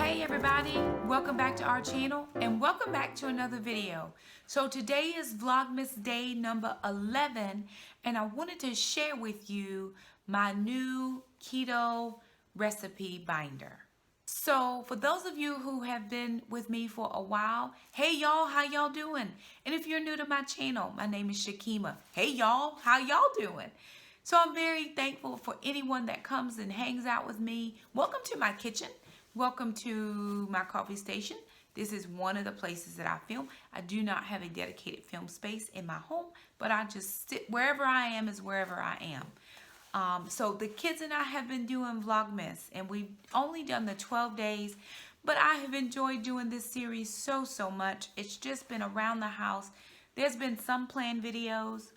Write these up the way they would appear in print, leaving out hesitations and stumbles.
Hey everybody, welcome back to our channel and welcome back to another video. So today is Vlogmas day number 11 and I wanted to share with you my new keto recipe binder. So for those of you who have been with me for a while, hey y'all, how y'all doing? And if you're new to my channel, my name is Shakema. Hey y'all, how y'all doing? So I'm very thankful for anyone that comes and hangs out with me. Welcome to my kitchen. Welcome to my coffee station. This is one of the places that I film. I do not have a dedicated film space in my home, but I just sit wherever I am is wherever I am. So the kids and I have been doing Vlogmas and we've only done the 12 days, but I have enjoyed doing this series so much. It's just been around the house. There's been some planned videos,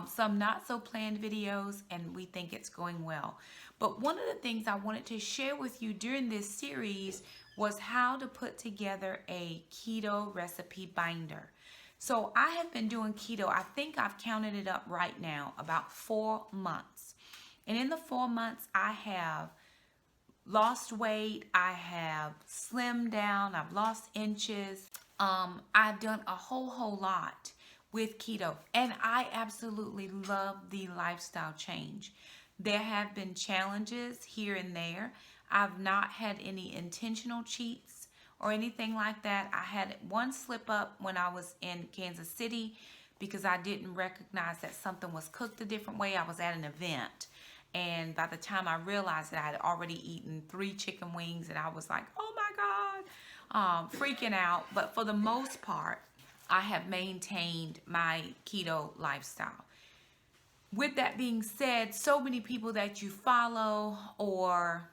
some not so planned videos, and we think it's going well. But one of the things I wanted to share with you during this series was how to put together a keto recipe binder. So I have been doing keto, I think I've counted it up right now, about 4 months. And in the 4 months, I have lost weight, I have slimmed down, I've lost inches. I've done a whole lot with keto, and I absolutely love the lifestyle change. There have been challenges here and there. I've not had any intentional cheats or anything like that. I had one slip up when I was in Kansas City because I didn't recognize that something was cooked a different way. I was at an event, and by the time I realized that I had already eaten 3 chicken wings, and I was like, oh my God, freaking out. But for the most part, I have maintained my keto lifestyle. With that being said, so many people that you follow or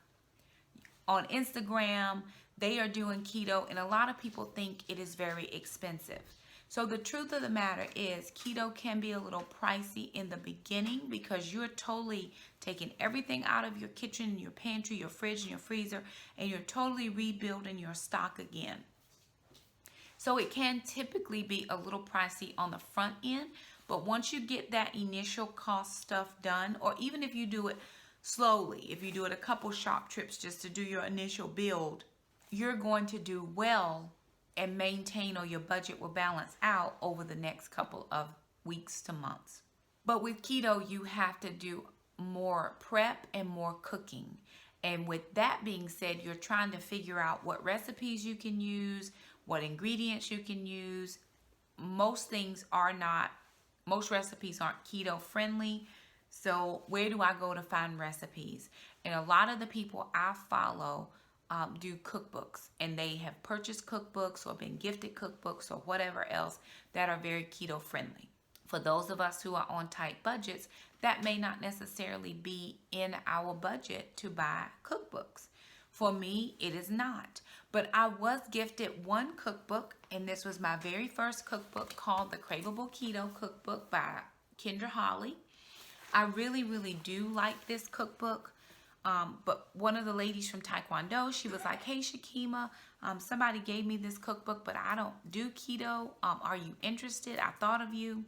on Instagram, they are doing keto, and a lot of people think it is very expensive. So the truth of the matter is keto can be a little pricey in the beginning because you're totally taking everything out of your kitchen, your pantry, your fridge, and your freezer, and you're totally rebuilding your stock again. So it can typically be a little pricey on the front end, but once you get that initial cost stuff done, or even if you do it slowly, if you do it a couple shop trips just to do your initial build, you're going to do well and maintain, or your budget will balance out over the next couple of weeks to months. But with keto, you have to do more prep and more cooking. And with that being said, you're trying to figure out what recipes you can use, what ingredients you can use. Most recipes aren't keto friendly. So where do I go to find recipes? And a lot of the people I follow do cookbooks, and they have purchased cookbooks or been gifted cookbooks or whatever else that are very keto friendly. For those of us who are on tight budgets, that may not necessarily be in our budget to buy cookbooks. For me, it is not. But I was gifted one cookbook, and this was my very first cookbook called the Craveable Keto Cookbook by Kendra Holly. I really do like this cookbook. But one of the ladies from Taekwondo, she was like, hey Shakema, somebody gave me this cookbook, but I don't do keto. Are you interested? I thought of you.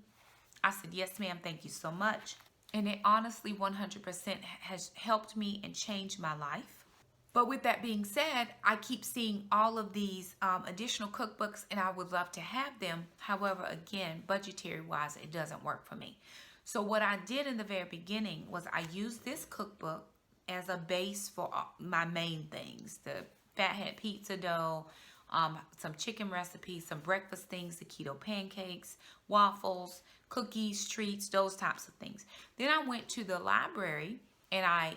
I said, yes ma'am, thank you so much. And it honestly 100% has helped me and changed my life. But with that being said, I keep seeing all of these additional cookbooks, and I would love to have them. However, again, budgetary wise, it doesn't work for me. So what I did in the very beginning was I used this cookbook as a base for my main things: the fathead pizza dough, some chicken recipes, some breakfast things, the keto pancakes, waffles, cookies, treats, those types of things. Then I went to the library and I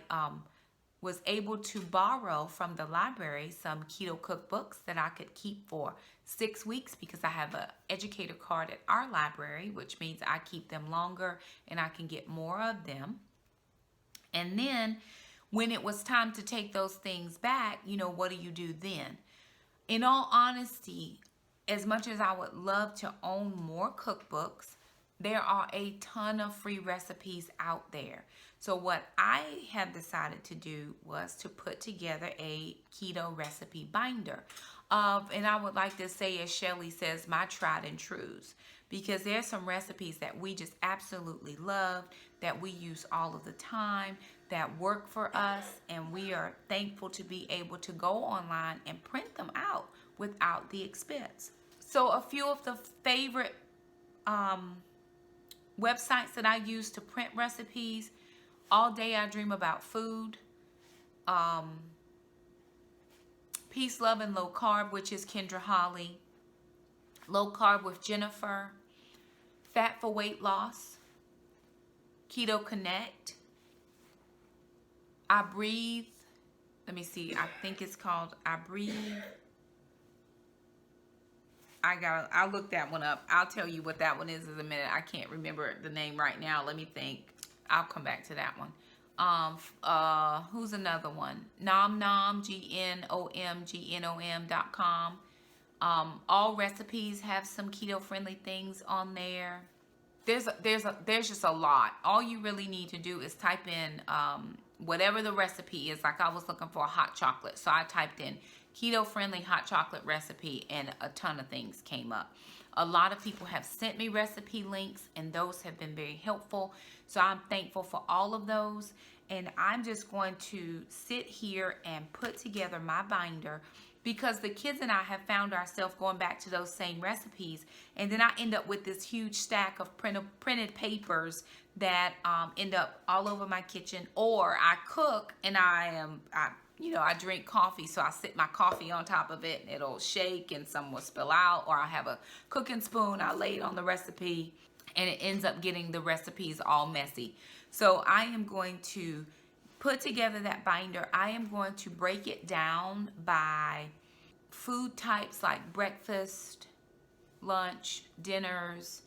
was able to borrow from the library some keto cookbooks that I could keep for 6 weeks because I have an educator card at our library, which means I keep them longer and I can get more of them. And then when it was time to take those things back, what do you do then? In all honesty, as much as I would love to own more cookbooks, there are a ton of free recipes out there. So what I have decided to do was to put together a keto recipe binder of, and I would like to say, as Shelly says, my tried and trues. because there's some recipes that we just absolutely love, that we use all of the time, that work for us, and we are thankful to be able to go online and print them out without the expense. So a few of the favorite websites that I use to print recipes: All Day I Dream About Food, Peace, Love, and Low Carb, which is Kendra Holly, Low Carb with Jennifer, Fat for Weight Loss, Keto Connect, I Breathe. Let me see. I think it's called I Breathe. I'll look that one up. I'll tell you what that one is in a minute. I can't remember the name right now. Let me think. I'll come back to that one. Who's another one? Nom Nom, GNOM, all recipes have some keto friendly things on there. There's just a lot. All you really need to do is type in whatever the recipe is. Like I was looking for a hot chocolate, so I typed in keto friendly hot chocolate recipe, and a ton of things came up. A lot of people have sent me recipe links, and those have been very helpful. So I'm thankful for all of those. And I'm just going to sit here and put together my binder, because the kids and I have found ourselves going back to those same recipes. And then I end up with this huge stack of printed papers that end up all over my kitchen. Or I cook and I drink coffee, so I sit my coffee on top of it and it'll shake and some will spill out. Or I have a cooking spoon, I lay it on the recipe, and it ends up getting the recipes all messy. So I am going to put together that binder. I am going to break it down by food types, like breakfast, lunch, dinners,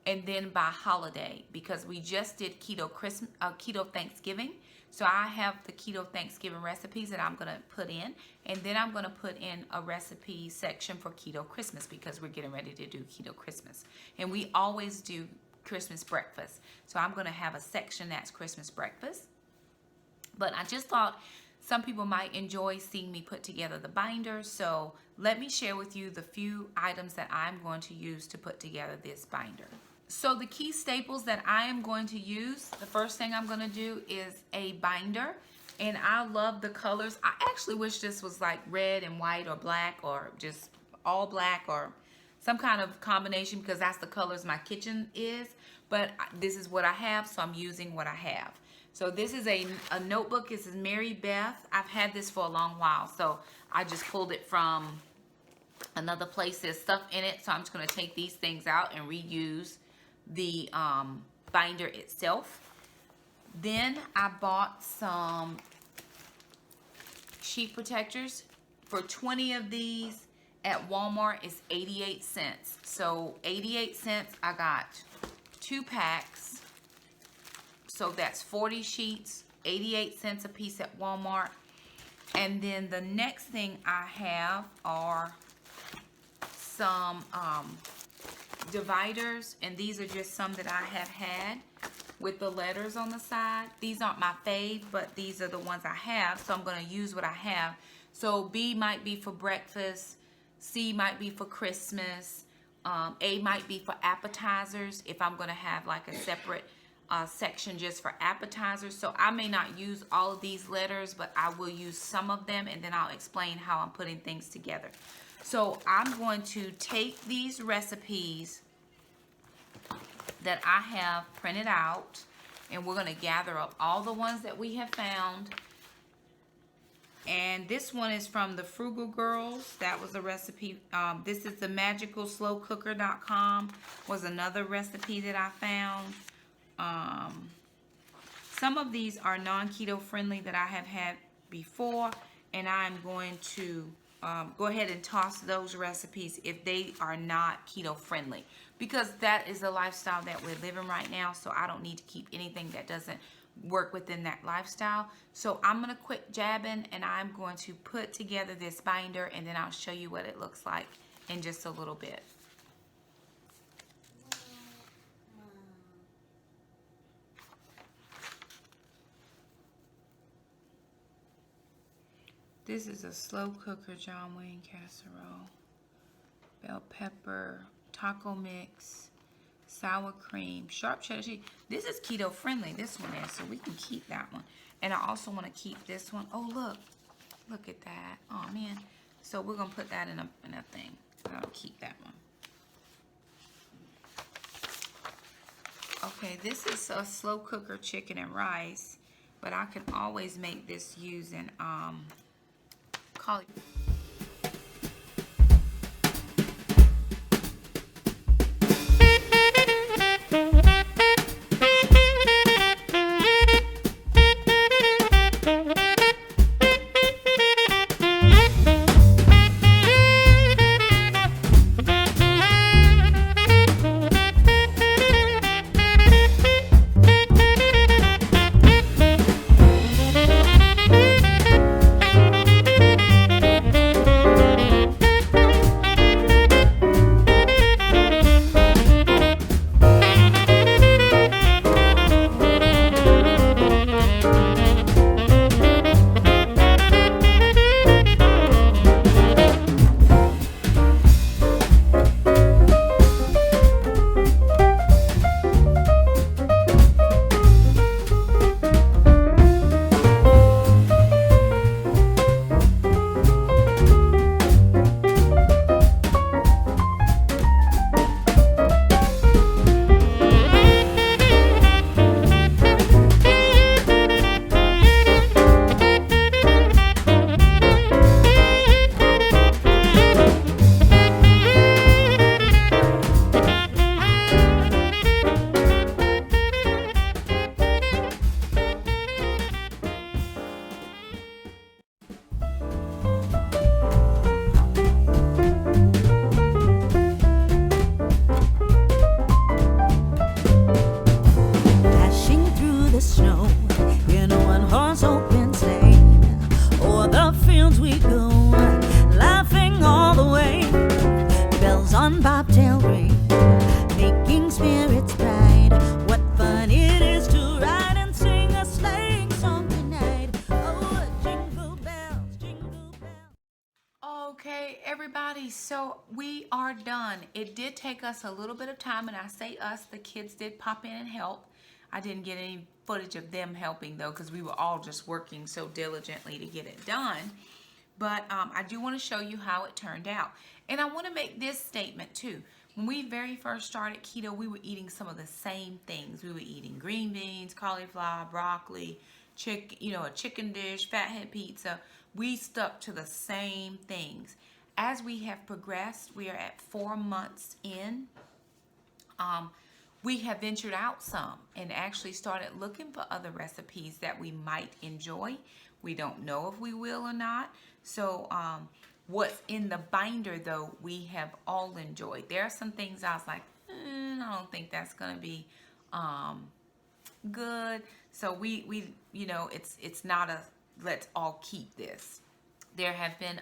and then by holiday, because we just did keto Thanksgiving. So I have the keto Thanksgiving recipes that I'm going to put in, and then I'm going to put in a recipe section for keto Christmas, because we're getting ready to do keto Christmas. And we always do Christmas breakfast. So I'm going to have a section that's Christmas breakfast. But I just thought some people might enjoy seeing me put together the binder. So let me share with you the few items that I'm going to use to put together this binder. So the key staples that I am going to use, the first thing I'm going to do is a binder. And I love the colors. I actually wish this was like red and white or black, or just all black, or some kind of combination, because that's the colors my kitchen is. But this is what I have, so I'm using what I have. So this is a notebook. This is Mary Beth. I've had this for a long while, so I just pulled it from another place. There's stuff in it, so I'm just going to take these things out and reuse the binder itself. Then I bought some sheet protectors. For 20 of these at Walmart is 88 cents. So 88 cents, I got 2 packs. So that's 40 sheets, 88 cents a piece at Walmart. And then the next thing I have are some dividers, and these are just some that I have had with the letters on the side. These aren't my fave, but these are the ones I have, so I'm going to use what I have. So B might be for breakfast, C might be for Christmas, A might be for appetizers, if I'm going to have like a separate section just for appetizers. So I may not use all of these letters, but I will use some of them, and then I'll explain how I'm putting things together. So I'm going to take these recipes that I have printed out, and we're going to gather up all the ones that we have found. And this one is from the Frugal Girls. That was a recipe. This is the magicalslowcooker.com, was another recipe that I found. Some of these are non-keto friendly that I have had before, and I'm going to go ahead and toss those recipes if they are not keto friendly, because that is the lifestyle that we're living right now. So I don't need to keep anything that doesn't work within that lifestyle. So I'm going to quit jabbing, and I'm going to put together this binder, and then I'll show you what it looks like in just a little bit. This is a slow cooker John Wayne casserole. Bell pepper, taco mix, sour cream, sharp cheddar cheese. This is keto friendly, this one is, so we can keep that one. And I also want to keep this one. Oh, look at that. Oh man. So we're gonna put that in a thing. I'll keep that one. Okay, this is a slow cooker chicken and rice, but I can always make this using cauliflower. Okay, everybody, so we are done. It did take us a little bit of time, and I say us, the kids did pop in and help. I didn't get any footage of them helping, though, because we were all just working so diligently to get it done. But I do want to show you how it turned out. And I want to make this statement, too. When we very first started keto, we were eating some of the same things. We were eating green beans, cauliflower, broccoli, a chicken dish, fathead pizza. We stuck to the same things. As we have progressed, we are at 4 months in. We have ventured out some and actually started looking for other recipes that we might enjoy. We don't know if we will or not. So what's in the binder, though, we have all enjoyed. There are some things I was like, I don't think that's going to be good. So we it's not a let's all keep this. There have been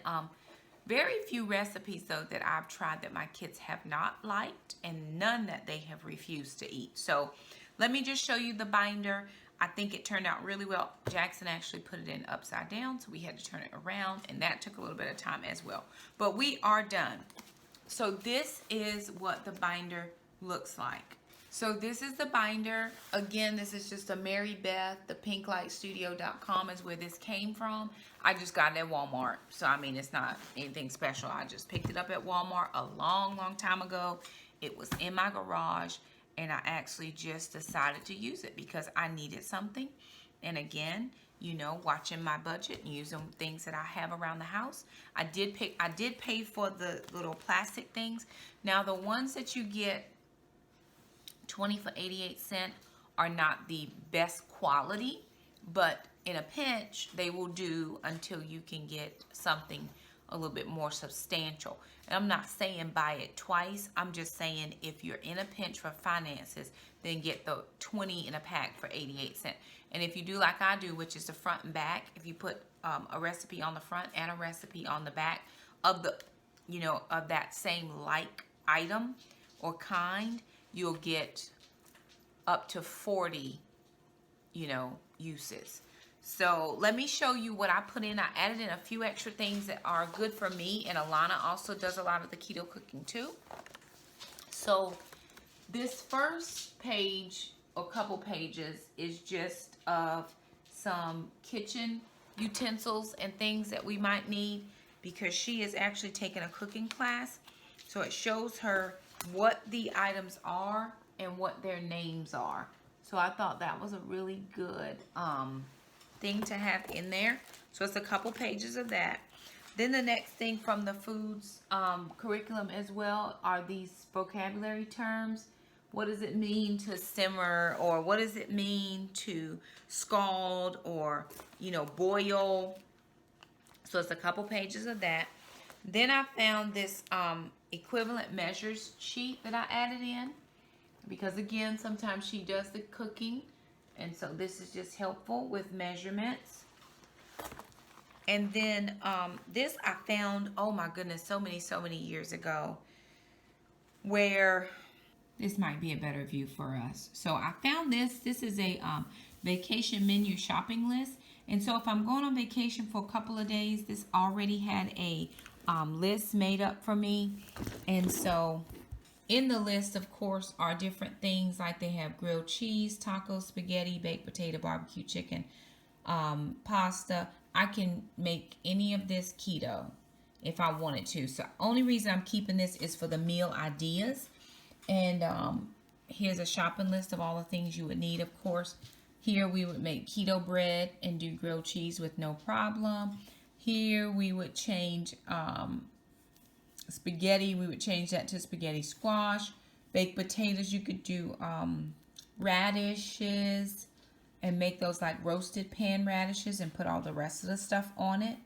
very few recipes, though, that I've tried that my kids have not liked, and none that they have refused to eat. So let me just show you the binder. I think it turned out really well. Jackson actually put it in upside down, so we had to turn it around, and that took a little bit of time as well. But we are done. So this is what the binder looks like. So this is the binder. Again, this is just a Mary Beth, the pinklightstudio.com is where this came from. I just got it at Walmart. So, I mean, it's not anything special. I just picked it up at Walmart a long, long time ago. It was in my garage, and I actually just decided to use it because I needed something. And again, watching my budget and using things that I have around the house. I did pay for the little plastic things. Now, the ones that you get 20 for 88 cents are not the best quality, but in a pinch, they will do until you can get something a little bit more substantial. And I'm not saying buy it twice. I'm just saying if you're in a pinch for finances, then get the 20 in a pack for 88 cents. And if you do like I do, which is the front and back, if you put a recipe on the front and a recipe on the back of the, of that same like item or kind, you'll get up to 40, uses. So let me show you what I put in. I added in a few extra things that are good for me, and Alana also does a lot of the keto cooking too. So this first page or couple pages is just of some kitchen utensils and things that we might need, because she is actually taking a cooking class. So it shows her what the items are and what their names are. So I thought that was a really good thing to have in there. So it's a couple pages of that. Then the next thing from the foods curriculum as well are these vocabulary terms. What does it mean to simmer, or what does it mean to scald, or, you know, boil? So it's a couple pages of that. Then I found this equivalent measures sheet that I added in, because again, sometimes she does the cooking, and so this is just helpful with measurements. And then this I found, oh my goodness, so many years ago, where this might be a better view for us. So I found this. This is a vacation menu shopping list. And so if I'm going on vacation for a couple of days, this already had a list made up for me. And so in the list, of course, are different things, like they have grilled cheese, tacos, spaghetti, baked potato, barbecue chicken, pasta. I can make any of this keto if I wanted to. So only reason I'm keeping this is for the meal ideas. And here's a shopping list of all the things you would need, of course. Here we would make keto bread and do grilled cheese with no problem. Here we would change spaghetti. We would change that to spaghetti squash. Baked potatoes, you could do radishes and make those like roasted pan radishes and put all the rest of the stuff on it.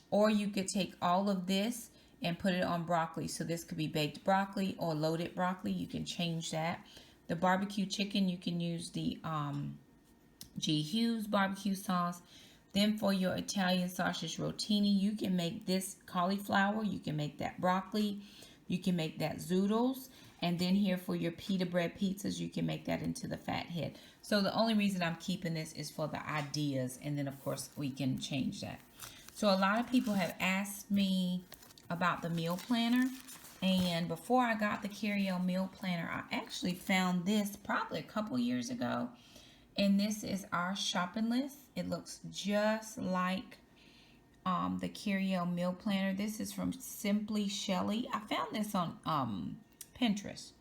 Or you could take all of this and put it on broccoli. So this could be baked broccoli or loaded broccoli. You can change that. The barbecue chicken, you can use the G. Hughes barbecue sauce. Then for your Italian sausage rotini, you can make this cauliflower. You can make that broccoli. You can make that zoodles. And then here for your pita bread pizzas, you can make that into the fathead. So the only reason I'm keeping this is for the ideas. And then, of course, we can change that. So a lot of people have asked me about the meal planner. And before I got the Carry-On meal planner, I actually found this probably a couple years ago. And this is our shopping list. It looks just like the Carry-On meal planner. This is from Simply Shelly. I found this on Pinterest.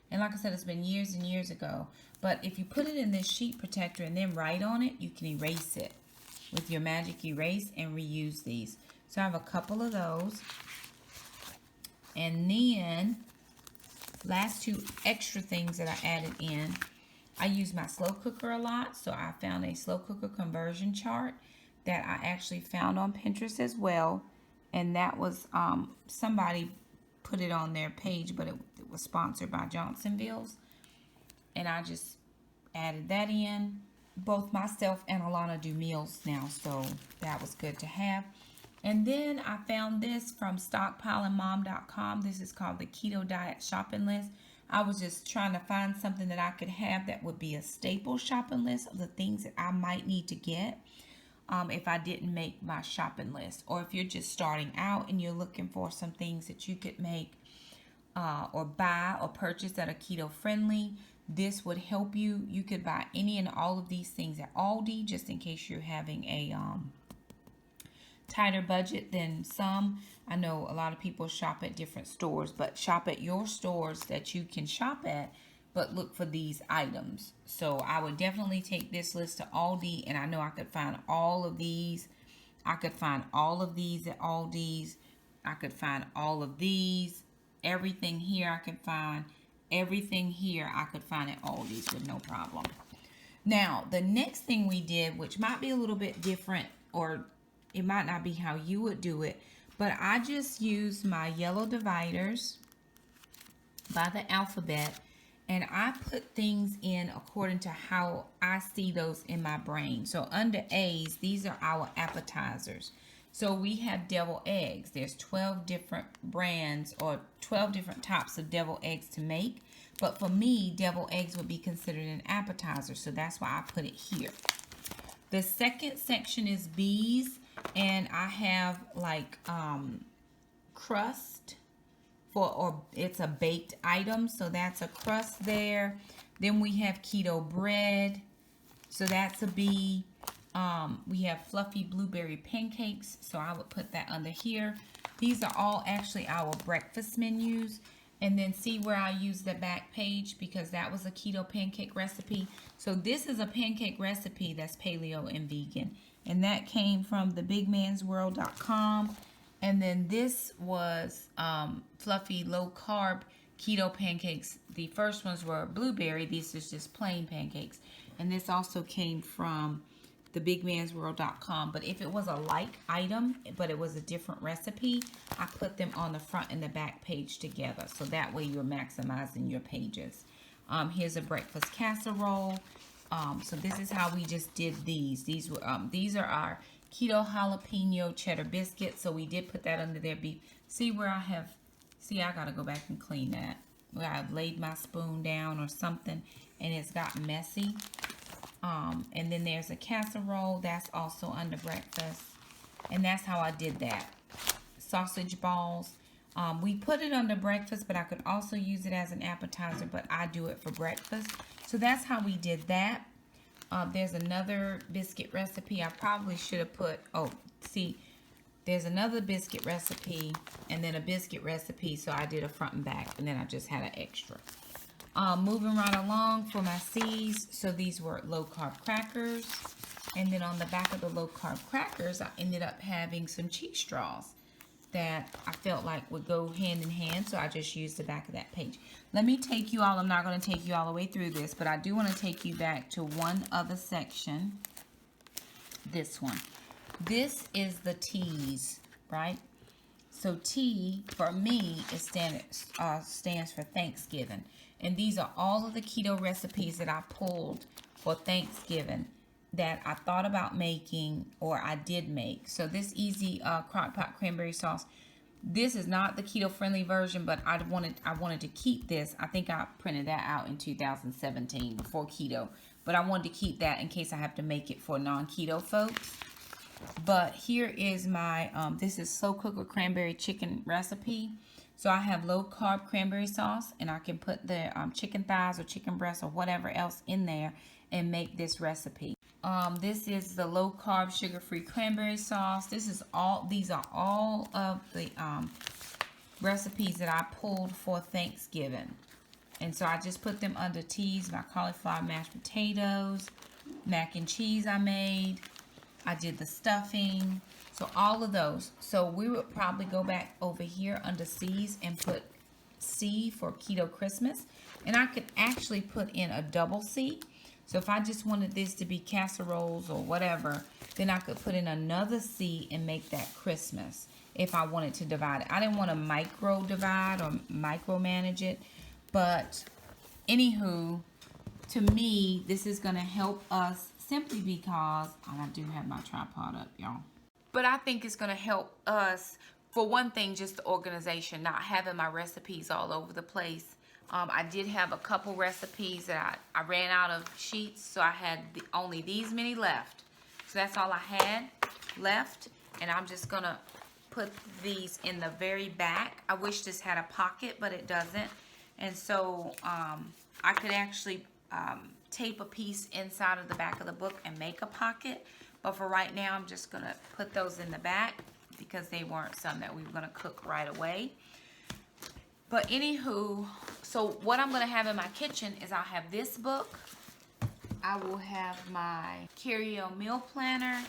And like I said, it's been years and years ago. But if you put it in this sheet protector and then write on it, you can erase it with your magic erase and reuse these. So I have a couple of those. And then last two extra things that I added in. I use my slow cooker a lot, so I found a slow cooker conversion chart that I actually found on Pinterest as well. And that was somebody put it on their page, but it was sponsored by Johnsonville's. And I just added that in. Both myself and Alana do meals now, so that was good to have. And then I found this from stockpilingmom.com. This is called the Keto Diet Shopping List. I was just trying to find something that I could have that would be a staple shopping list of the things that I might need to get if I didn't make my shopping list. Or if you're just starting out and you're looking for some things that you could make or buy or purchase that are keto friendly, this would help you. You could buy any and all of these things at Aldi, just in case you're having a tighter budget than some. I know a lot of people shop at different stores, but shop at your stores that you can shop at, but look for these items. So I would definitely take this list to Aldi, and I know I could find all of these. I could find all of these at Aldi's. I could find all of these. Everything here I could find. Everything here I could find at Aldi's with no problem. Now, the next thing we did, which might be a little bit different, or it might not be how you would do it, but I just used my yellow dividers by the alphabet, and I put things in according to how I see those in my brain. So under A's, these are our appetizers. So we have devil eggs. There's 12 different brands or 12 different types of devil eggs to make. But for me, devil eggs would be considered an appetizer. So that's why I put it here. The second section is B's. And I have like crust or it's a baked item. So that's a crust there. Then we have keto bread. So that's a B. We have fluffy blueberry pancakes. So I would put that under here. These are all actually our breakfast menus. And then see where I use the back page because that was a keto pancake recipe. So this is a pancake recipe that's paleo and vegan. And that came from thebigmansworld.com. And then this was fluffy low carb keto pancakes. The first ones were blueberry. These is just plain pancakes. And this also came from thebigmansworld.com. But if it was a like item, but it was a different recipe, I put them on the front and the back page together. So that way you're maximizing your pages. Here's a breakfast casserole. So this is how we just did these. These are our keto jalapeno cheddar biscuits. So we did put that under their beef. See where I have, see, I gotta go back and clean that. Where I've laid my spoon down or something and it's got messy. And then there's a casserole that's also under breakfast. And that's how I did that. Sausage balls. We put it under breakfast, but I could also use it as an appetizer, but I do it for breakfast. So that's how we did that. There's another biscuit recipe. I probably should have put, oh, see, there's another biscuit recipe and then a biscuit recipe. So I did a front and back and then I just had an extra. Moving right along for my C's. So these were low carb crackers. And then on the back of the low carb crackers, I ended up having some cheese straws that I felt like would go hand in hand. So I just used the back of that page. Let me take you all, I'm not going to take you all the way through this, but I do want to take you back to one other section. This one. This is the T's, right? So T for me is stands for Thanksgiving. And these are all of the keto recipes that I pulled for Thanksgiving that I thought about making or I did make. So this easy crock pot cranberry sauce. This is not the keto friendly version, but I wanted to keep this. I think I printed that out in 2017 before keto, but I wanted to keep that in case I have to make it for non-keto folks. But here is my this is slow cooker cranberry chicken recipe. So I have low carb cranberry sauce, and I can put the chicken thighs or chicken breasts or whatever else in there and make this recipe. This is the low carb sugar free cranberry sauce. These are all of the recipes that I pulled for Thanksgiving. And so I just put them under T's. My cauliflower mashed potatoes, mac and cheese I made. I did the stuffing. So all of those. So we would probably go back over here under C's and put C for Keto Christmas. And I could actually put in a double C. So if I just wanted this to be casseroles or whatever, then I could put in another C and make that Christmas if I wanted to divide it. I didn't want to micro divide or micromanage it. But anywho, to me, this is going to help us simply because, and I do have my tripod up, y'all. But I think it's going to help us, for one thing, just the organization, not having my recipes all over the place. I did have a couple recipes that I ran out of sheets, so I had only these many left. So that's all I had left, and I'm just going to put these in the very back. I wish this had a pocket, but it doesn't. And so I could actually tape a piece inside of the back of the book and make a pocket. But for right now, I'm just going to put those in the back because they weren't some that we were going to cook right away. But anywho, so what I'm going to have in my kitchen is I'll have this book. I will have my Carry-On meal planner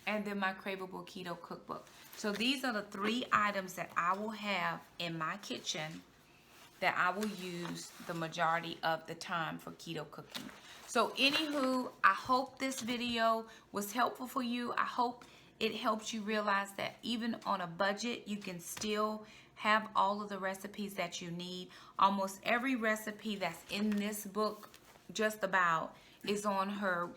and then my Craveable Keto cookbook. So these are the 3 items that I will have in my kitchen that I will use the majority of the time for keto cooking. So anywho, I hope this video was helpful for you. I hope it helps you realize that even on a budget, you can still have all of the recipes that you need. Almost every recipe that's in this book, just about, is on her,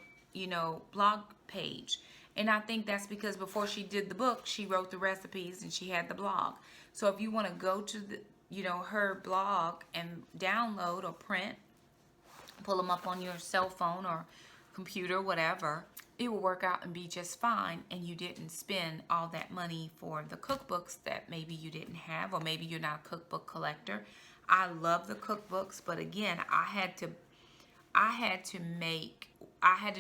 blog page. And I think that's because before she did the book, she wrote the recipes and she had the blog. So if you want to go to the her blog and download or print, pull them up on your cell phone or computer, whatever, it will work out and be just fine, and you didn't spend all that money for the cookbooks that maybe you didn't have, or maybe you're not a cookbook collector. I love the cookbooks, but again, I had to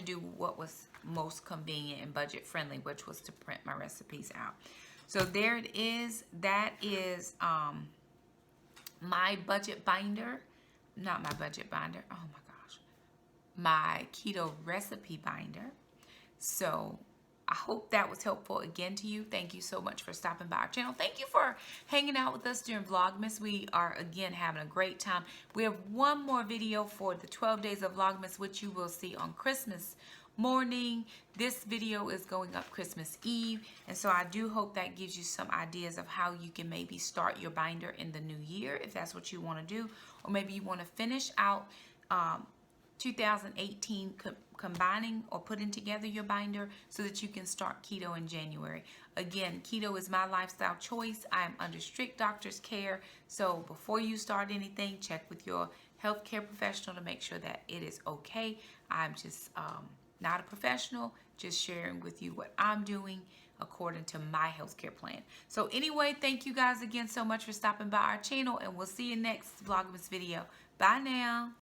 do what was most convenient and budget friendly, which was to print my recipes out. So there it is. That is my budget binder. Not my budget binder. Oh my gosh. My keto recipe binder. So I hope that was helpful again to you. Thank you so much for stopping by our channel. Thank you for hanging out with us during Vlogmas. We are again having a great time. We have one more video for the 12 days of Vlogmas, which you will see on Christmas morning. This video is going up Christmas Eve, and so I do hope that gives you some ideas of how you can maybe start your binder in the new year, if that's what you want to do, or maybe you want to finish out 2018 combining or putting together your binder so that you can start keto in January. Again, keto is my lifestyle choice. I am under strict doctor's care, so before you start anything, check with your healthcare professional to make sure that it is okay. I'm just not a professional, just sharing with you what I'm doing according to my healthcare plan. So anyway, thank you guys again so much for stopping by our channel, and we'll see you next Vlogmas video. Bye now.